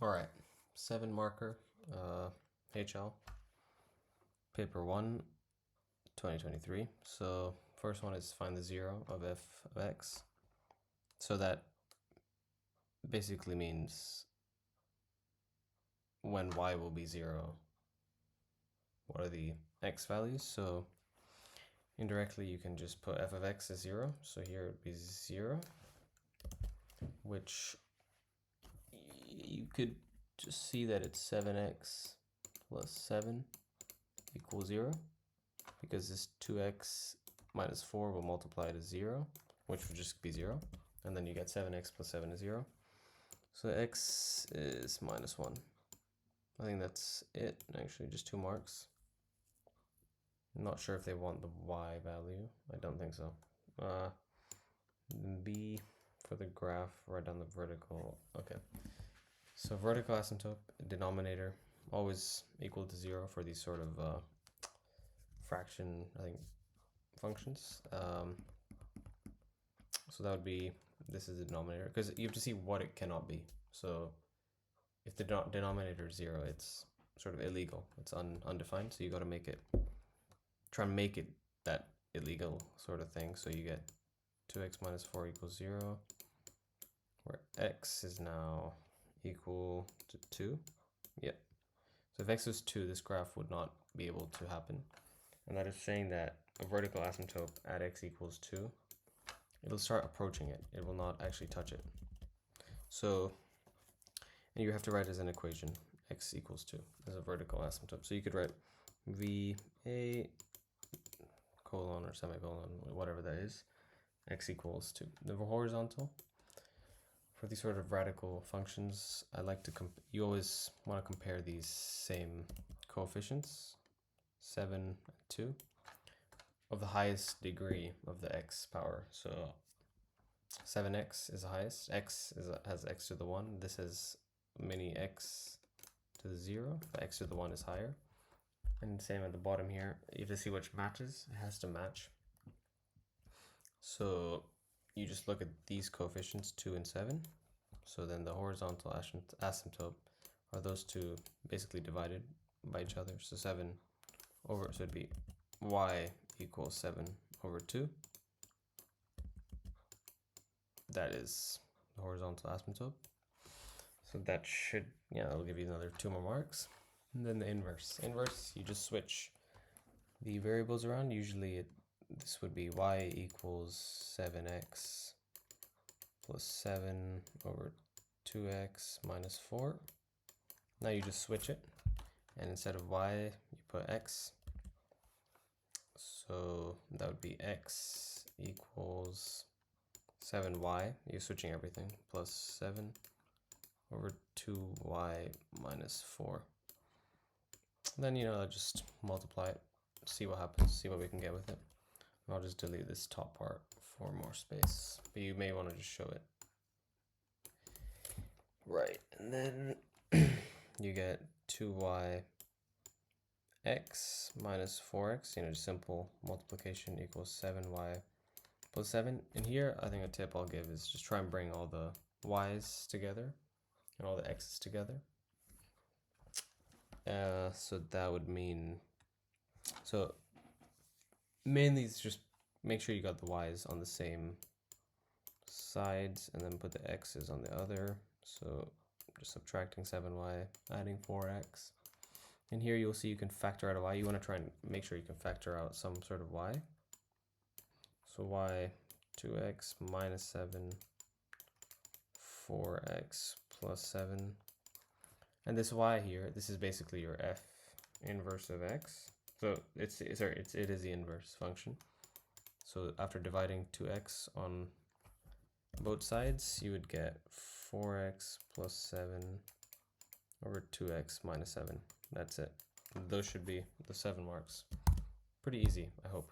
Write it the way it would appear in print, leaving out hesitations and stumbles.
All right, 7 marker, HL, paper 1, 2023. So first one is find the 0 of f of x. So that basically means when y will be 0, what are the x values? So indirectly you can just put f of x as 0. So here it would be 0, which you could just see that it's 7x plus 7 equals 0, because this 2x minus 4 will multiply to 0, which would just be 0, and then you get 7x plus 7 is 0. So x is minus 1. I think that's it, actually, just 2 marks. I'm not sure if they want the y value. I don't think so. B for the graph, write down the vertical. Okay. So vertical asymptote, denominator, always equal to 0 for these sort of fraction, I think, functions. So that would be, this is the denominator, because you have to see what it cannot be. So if the denominator is 0, it's sort of illegal. It's undefined, so you got to make it, try and make it that illegal sort of thing. So you get 2x minus 4 equals 0, where x is now equal to 2. Yep. So if x was 2, this graph would not be able to happen. And that is saying that a vertical asymptote at x equals 2, it'll start approaching it. It will not actually touch it. So, and you have to write as an equation, x equals 2 as a vertical asymptote. So you could write VA colon or semicolon, whatever that is, x equals 2. The horizontal, for these sort of radical functions, I like to, you always want to compare these same coefficients, 7 and 2, of the highest degree of the x power. So 7x is the highest, x has x to the 1, this has mini x to the 0, but x to the 1 is higher. And same at the bottom here, you have to see which matches, it has to match. So you just look at these coefficients, 2 and 7. So then the horizontal asymptote are those two basically divided by each other. So 7 over, so it'd be y equals 7 over 2. That is the horizontal asymptote. So that should, yeah, that'll give you another 2 more marks. And then the inverse. Inverse, you just switch the variables around. Usually this would be y equals 7x plus 7 over 2x minus 4. Now you just switch it, and instead of y, you put x. So that would be x equals 7y, you're switching everything, plus 7 over 2y minus 4. Then, just multiply it, see what happens, see what we can get with it. And I'll just delete this top part for more space, but you may want to just show it. Right, and then you get 2y x minus 4x, just simple multiplication equals 7y plus 7. And here, I think a tip I'll give is just try and bring all the y's together and all the x's together. So that would mean, so mainly it's just make sure you got the y's on the same sides and then put the x's on the other. So just subtracting 7y, adding 4x. And here you'll see you can factor out a y. You want to try and make sure you can factor out some sort of y. So y, 2x minus 7, 4x plus 7. And this y here, this is basically your f inverse of x. So it is the inverse function. So after dividing 2x on both sides, you would get 4x plus 7 over 2x minus 7. That's it. Those should be the 7 marks. Pretty easy, I hope.